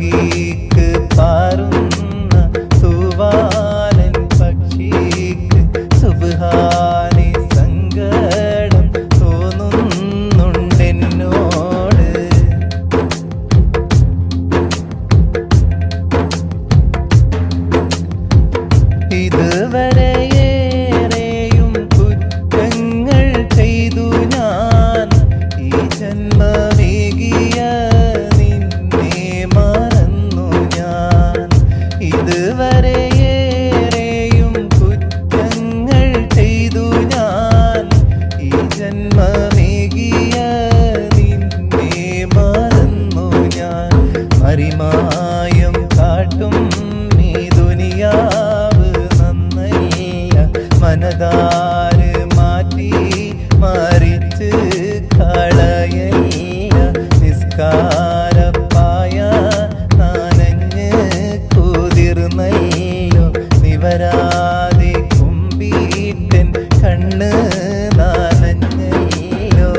സുബഹിക്ക് പാറുന്ന തൂവാലൻ പക്ഷിക്ക് സുബ്ഹാനെ സങ്കടം തോന്നുന്നുണ്ടെന്നോട്. ഇതുവരെയേറെയും കുറ്റങ്ങൾ ചെയ്തു ഞാൻ, ഈ ജന്മമേകിയ നിന്നെ മറന്നു ഞാൻ. ഇതുവരെയേറെയും കുറ്റങ്ങൾ ചെയ്തു ഞാൻ, ഈ ജന്മമേകിയ നിന്നെ മറന്നു ഞാൻ. മറിമായം കാട്ടും ഈ ദുനിയാവ് നന്നല്ല, മനതാര് മാറ്റി മറിച്ച് കളയല്ല. നിസ്കാരപ്പായ നനഞ്ഞ് കുതിർന്നല്ലോ, നിവരാതെ കുമ്പീട്ടൻ കണ്ണ് നനഞ്ഞല്ലോ.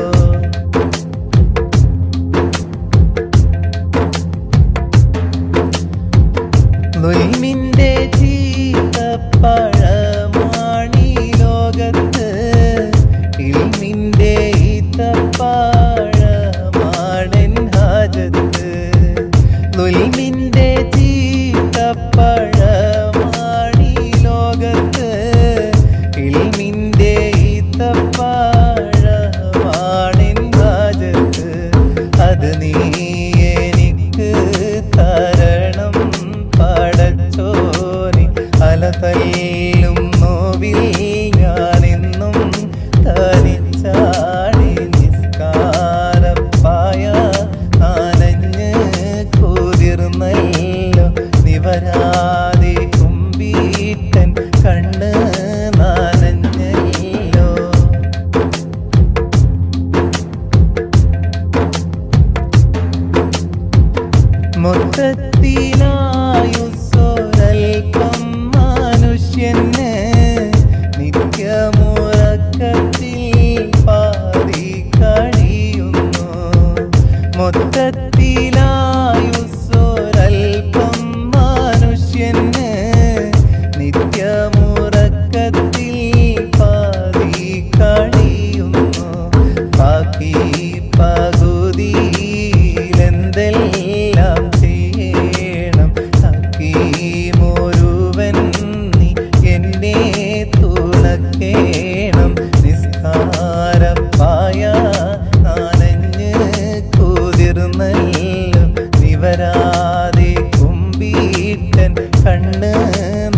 ളുൽമിന്റെ ചീത്തപ്പഴമാണീ ലോകത്ത്, ഇൽമിന്റെ ഈത്തപ്പഴമാണെൻ ഹാജത്ത്. ളുൽമിന്റെ ചീത്തപ്പഴമാണീ ലോകത്ത്, ഇൽമിന്റെ ഈത്തപ്പഴമാണെൻ ഹാജത്ത്. അത് നീ എനിക്ക് തരണം പടച്ചോനെ. അലതല്ലും നോവിൽ ഞാനെന്നും തനിച്ചാടി, നിസ്കാരപ്പായ നനഞ്ഞ് കുതിർന്നല്ലോ, നിവരാതെ കുമ്പീട്ടൻ കണ്ണ് നനഞ്ഞല്ലോ. മൊത്തത്തിലായുസ്സൊരൽപ്പം മനുഷ്യന് നിത്യമുറക്കത്തിൽ പാതി കഴിയുന്നു. മൊത്തത്തിലായുസ്സൊരൽപ്പം മനുഷ്യന് നിത്യമുറക്കത്തിൽ പാതി കഴിയുന്നു. ബാക്കി പകുതിയിലെന്തെല്ലാം ചെയ്യണം, ഹക്കീമൊരുവൻ നീ എന്നെ തുണക്കേണം. നിസ്കാരപ്പായ നനഞ്ഞ് കുതിർന്നല്ലോ, നിവരാതെ കുമ്പീട്ടൻ കണ്ണ്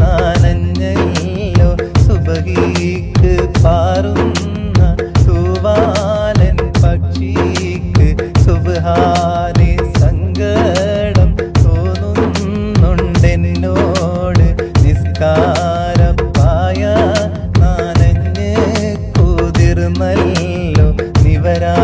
നനഞ്ഞല്ലോ. സുബഹിക്ക് പാറുന്ന തൂവാലൻ പക്ഷിക്ക് സുബ്ഹാനെ സങ്കടം തോന്നുന്നുണ്ടെന്നോട്. നിസ്കാരപ്പായ നനഞ്ഞ് കുതിർന്നല്ലോ, നിവരാ